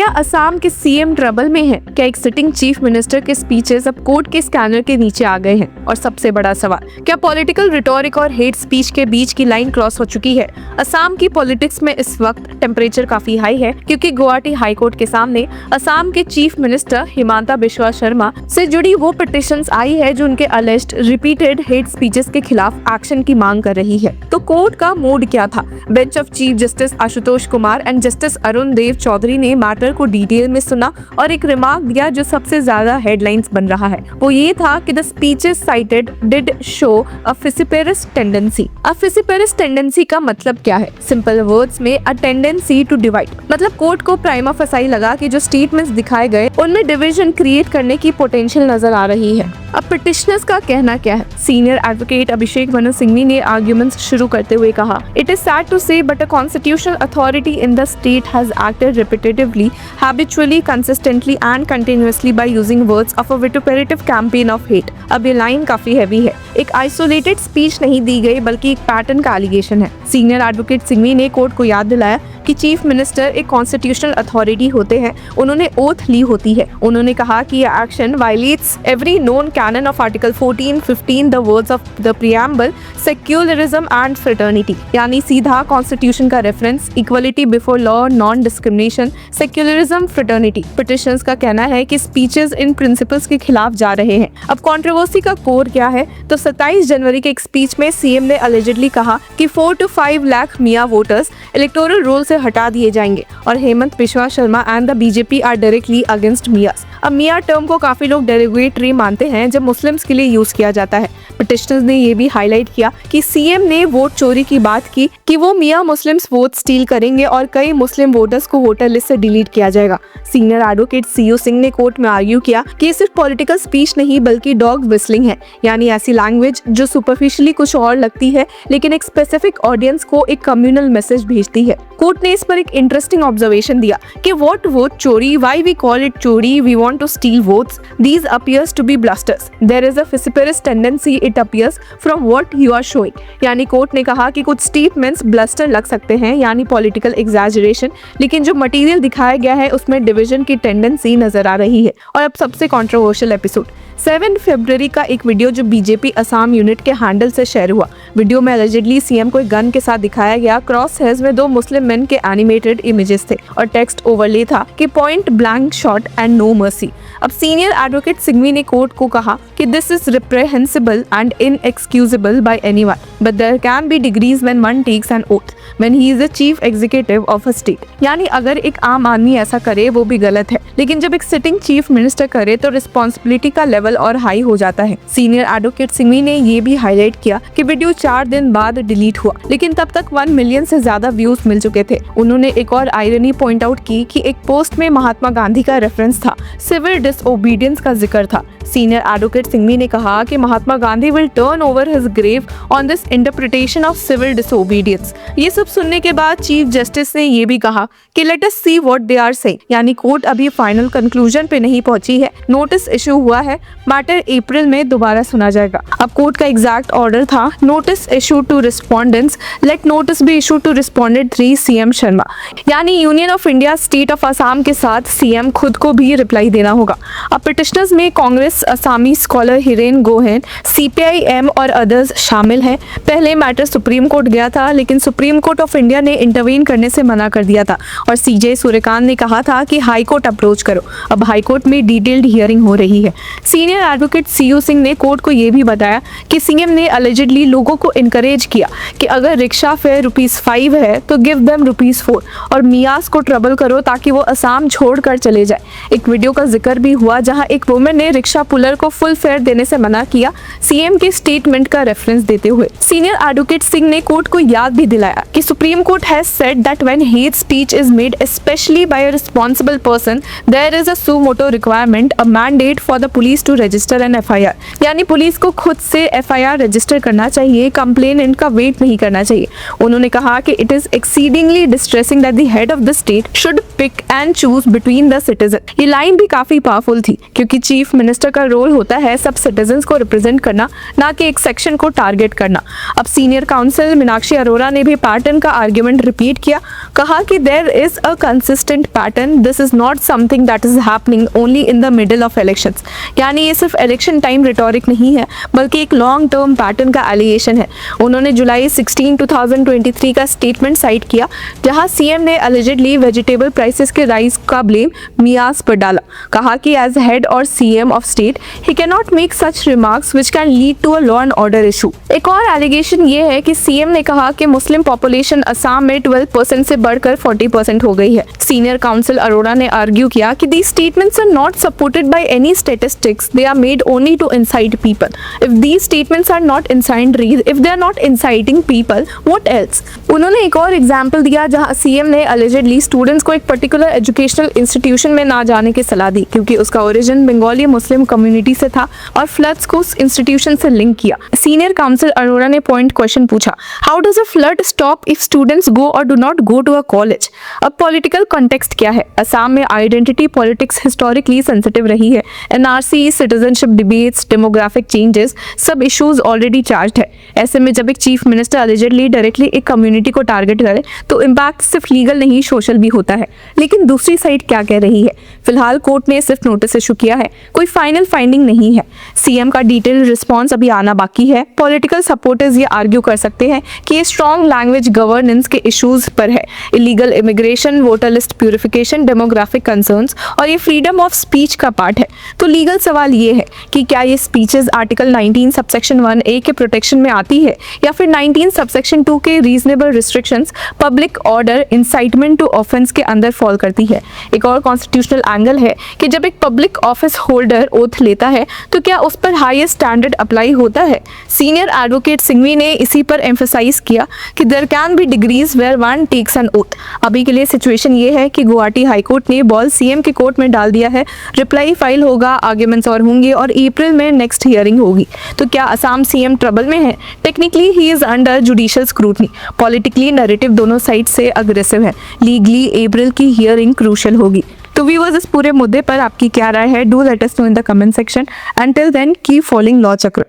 असम के CM trouble में हैं? क्या एक सिटिंग चीफ मिनिस्टर के स्पीचेस अब कोर्ट के स्कैनर के नीचे आ गए हैं? और सबसे बड़ा सवाल, क्या पॉलिटिकल रिटोरिक और हेट स्पीच के बीच की लाइन क्रॉस हो चुकी है? असम की पॉलिटिक्स में इस वक्त टेम्परेचर काफी हाई है, क्योंकि गुवाहाटी हाई कोर्ट के सामने असम के चीफ मिनिस्टर हिमंता बिस्वा शर्मा से जुड़ी वो पिटिशंस आई है जो उनके अलेज्ड रिपीटेड हेट स्पीचेस के खिलाफ एक्शन की मांग कर रही है। तो कोर्ट का मूड क्या था? Bench of chief justice Ashutosh Kumar and justice Arun Dev Chaudhary ने मैटर को डिटेल में सुना और एक रिमार्क दिया जो सबसे ज्यादा हेडलाइंस बन रहा है। वो ये था कि the speeches cited did show a fissiparous tendency. A fissiparous tendency का मतलब क्या है? सिंपल वर्ड्स में अ टेंडेंसी टू डिवाइड। मतलब कोर्ट को प्राइमा फेसाई लगा कि जो स्टेटमेंट्स दिखाए गए उनमें डिवीजन क्रिएट करने की पोटेंशियल नजर आ रही है। अब पिटिशनर्स का कहना क्या है? सीनियर एडवोकेट अभिषेक मनु सिंघवी ने आर्ग्यूमेंट्स शुरू करते हुए कहा, it is sad to say but a constitutional authority in the state has acted repetitively, habitually, consistently and continuously by using words of a vituperative campaign of hate. अब ये line काफी heavy है। एक isolated speech नहीं दी गई बल्कि एक pattern का एलिगेशन है। सीनियर एडवोकेट सिंघवी ने कोर्ट को याद दिलाया कि चीफ मिनिस्टर एक कॉन्स्टिट्यूशनल अथॉरिटी होते हैं, उन्होंने ओथ ली होती है। उन्होंने कहा कि यह action violets every known canon of article 14, 15, the words of the preamble, secularism and fraternity, यानी सीधा कॉन्स्टिट्यूशन का reference, equality before law, non discrimination, secularism, fraternity. Petitions का कहना है कि स्पीचेस इन प्रिंसिपल्स के खिलाफ जा रहे हैं। अब कंट्रोवर्सी का कोर क्या है? तो 27 जनवरी के एक स्पीच में सीएम ने अलेजिडली कहा कि 4 to 5 lakh Miya voters electoral roll से हटा दिए जाएंगे और Himanta Biswa Sarma and the BJP are directly against Miyas. अब मियां टर्म को काफी लोग डेरिवेटरी मानते हैं जब मुस्लिम्स के लिए यूज किया जाता है। पिटिशनर्स ने ये भी हाईलाइट किया कि सीएम ने वोट चोरी की बात की कि वो मियां मुस्लिम्स वोट स्टील करेंगे और कई मुस्लिम वोटर्स को वोटर लिस्ट से डिलीट किया जाएगा। सीनियर एडवोकेट सीयू सिंह ने कोर्ट में आर्ग्यू किया कि ये सिर्फ पॉलिटिकल स्पीच नहीं बल्कि डॉग विस्लिंग है, यानी ऐसी लैंग्वेज जो सुपरफिशियली कुछ और लगती है लेकिन एक स्पेसिफिक ऑडियंस को एक कम्युनल मैसेज भेजती है। कोर्ट ने इस पर एक इंटरेस्टिंग ऑब्जर्वेशन दिया कि what vote chori, why we call it chori, we want to steal votes, these appears to be blusters, there is a fissiparous tendency it appears from what you are showing. यानी court ने कहा कि कुछ statements bluster लग सकते हैं, यानी political exaggeration, लेकिन जो मटेरियल दिखाया गया है उसमें डिवीजन की टेंडेंसी नजर आ रही है। और अब सबसे कंट्रोवर्शियल एपिसोड, 7 फरवरी का एक वीडियो जो बीजेपी असम यूनिट के हैंडल से शेयर हुआ। वीडियो में अलेजिडली सीएम को एक गन के साथ दिखाया गया। क्रॉस हेयर्स में 2 मुस्लिम मेन के एनिमेटेड इमेजेस थे और टेक्स्ट ओवरले था कि point blank shot and no mercy. अब सीनियर एडवोकेट सिंघवी ने कोर्ट को कहा कि this is reprehensible and inexcusable by anyone, but there can be degrees when one takes an oath when he is the chief executive of a state. यानी अगर एक आम आदमी ऐसा करे वो भी गलत है, लेकिन जब एक सिटिंग चीफ मिनिस्टर करे तो रिस्पॉन्सिबिलिटी का लेवल और हाई हो जाता है। सीनियर एडवोकेट सिंघवी ने ये भी हाईलाइट किया कि वीडियो 4 दिन बाद डिलीट हुआ, लेकिन तब तक 1 मिलियन से ज्यादा व्यूज मिल चुके थे। उन्होंने एक और आयरनी पॉइंट आउट की कि एक पोस्ट में महात्मा गांधी का रेफरेंस था, सिविल डिसओबीडियंस का जिक्र था। सीनियर एडवोकेट सिंघवी ने कहा कि Mahatma Gandhi will turn over his grave on this interpretation of civil disobedience. ये सब सुनने के बाद चीफ जस्टिस ने ये भी कहा कि let us see what they are saying, यानी कोर्ट अभी फाइनल कंक्लूजन पे नहीं पहुंची है। नोटिस इशू हुआ है, मैटर अप्रैल में दोबारा सुना जाएगा। अब कोर्ट का एग्जैक्ट ऑर्डर था, notice issue to respondents, let notice be issue to respondent 3 CM Sharma. यानी union of India, state of Assam के साथ सीएम खुद को भी रिप्लाई देना होगा। अब पिटिशनर्स में कांग्रेस, असामी स्कॉलर हिरेन गोहेन, सीपीआईएम और अदर्स शामिल हैं। पहले मैटर सुप्रीम कोर्ट गया था, लेकिन सुप्रीम कोर्ट ऑफ इंडिया ने इंटरवीन करने से मना कर दिया था और सीजे सूर्यकांत ने कहा था कि हाई कोर्ट अप्रोच करो। अब हाई कोर्ट में डिटेल्ड हियरिंग हो रही है। सीनियर एडवोकेट सीयू सिंह ने कोर्ट को यह भी बताया कि सीएम ने अलेजिडली लोगों को इनकरेज किया कि अगर रिक्शा फेयर ₹5 है तो गिव देम ₹4 और मियास को ट्रबल करो ताकि वो असम छोड़कर चले जाए। एक वीडियो का जिक्र भी हुआ जहां एक वुमेन ने रिक्शा पुलर को फुल फेयर देने से मना किया, सीएम के स्टेटमेंट का रेफरेंस देते हुए। सीनियर एडवोकेट सिंह ने कोर्ट को याद भी दिलाया कि supreme court has said that when hate speech is made specially by a responsible person there is a suo motu requirement, a mandate for the police to register an FIR. यानी police को खुद से FIR register करना चाहिए, complainant का wait नहीं करना चाहिए। उन्होंने कहा कि it is exceedingly distressing that the head of the state should pick and choose between the citizen. ये लाइन भी काफी पावरफुल थी क्योंकि चीफ मिनिस्टर का रोल होता है सब सिटीजन्स को रिप्रेजेंट करना, ना कि एक सेक्शन को टारगेट करना। अब सीनियर काउंसिल मीनाक्षी अरोरा ने भी पैटर्न का आर्ग्यूमेंट रिपीट किया, कहा कि there is a consistent pattern, this is not something that is happening only in the middle of elections. यानी ये सिर्फ इलेक्शन टाइम रिटोरिक नहीं है, बल्कि एक लॉन्ग टर्म पैटर्न का एलिगेशन है। उन्होंने जुलाई 16, 2023 का स्टेटमेंट साइट किया, जहां सीएम ने अलिजिडली वेजिटेबल प्राइसेस के राइज का ब्लेम मियाज पर डाला। कहा कि एज हेड और CM of state he can not make such remarks which can lead to a law and order issue. एक और एलिगेशन ये है कि सीएम ने कहा कि मुस्लिम पॉपुलेशन असम में 12% से बढ़कर 40% हो गई है। सीनियर काउंसिल अरोरा ने आर्ग्यू किया कि these statements are not supported by any statistics, they are made only to incite people. If these statements are not if they are not inciting people, what else? उन्होंने एक और example दिया जहां CM ने allegedly students को एक particular educational institution में ना जाने की सलाह दी, क्योंकि उसका ओरिजिन बंगाली मुस्लिम कम्युनिटी से था और फ्लड्स को उस इंस्टीट्यूशन से लिंक किया। सीनियर काउंसिल अरोरा ने पॉइंट क्वेश्चन पूछा, how does a flood stop if students go or do not go to a college? अब पॉलिटिकल कॉन्टेक्स्ट क्या है? असम में आइडेंटिटी पॉलिटिक्स हिस्टोरिकली सेंसिटिव रही है। NRC, citizenship debates, demographic changes, सब इश्यूज ऑलरेडी चार्ज्ड है। ऐसे में जब एक चीफ मिनिस्टर अलिजिडली डायरेक्टली एक कम्युनिटी को टारगेट करे तो इम्पैक्ट सिर्फ लीगल नहीं सोशल भी होता है। लेकिन दूसरी साइड क्या कह रही है? फिलहाल कोर्ट ने सिर्फ नोटिस इशू किया है, कोई फाइनल फाइंडिंग नहीं है। सीएम का डिटेल रिस्पॉन्स अभी आना बाकी है। पॉलिटिकल सपोर्टर्स ये आर्ग्यू कर सकते हैं कि ये स्ट्रॉन्ग लैंग्वेज गवर्नेंस के इश्यूज पर है, illegal immigration, voter list purification, demographic concerns, और ये फ्रीडम ऑफ स्पीच का पार्ट है। तो लीगल सवाल ये है कि क्या ये स्पीचेस आर्टिकल 19 सबसेक्शन 1A के प्रोटेक्शन में आती है या फिर 19 सबसेक्शन 2 के reasonable restrictions, public order, incitement to offence के अंदर फॉल करती है। एक और कॉन्स्टिट्यूशनल एंगल है कि जब एक पब्लिक ऑफिस होल्डर ओथ लेता है तो क्या उस पर हाईएस्ट स्टैंडर्ड अप्लाई होता है? सीनियर एडवोकेट सिंघवी ने इसी पर एम्फसाइज किया कि there can be degrees where one takes an oath. अभी के लिए सिचुएशन ये है कि गुवाहाटी हाईकोर्ट ने बॉल सीएम के कोर्ट में डाल दिया है, रिप्लाई फाइल होगा, आर्ग्यूमेंट्स और होंगे और अप्रैल में नेक्स्ट हियरिंग होगी। तो क्या असम सीएम ट्रबल में है? Technically he is under judicial scrutiny, politically narrative दोनों साइड से अग्रेसिव है, लीगली अप्रैल की हियरिंग क्रूशियल होगी। तो व्यूअर्स, इस पूरे मुद्दे पर आपकी क्या राय है? Do let us know in the comment section. Until then keep following law चक्र।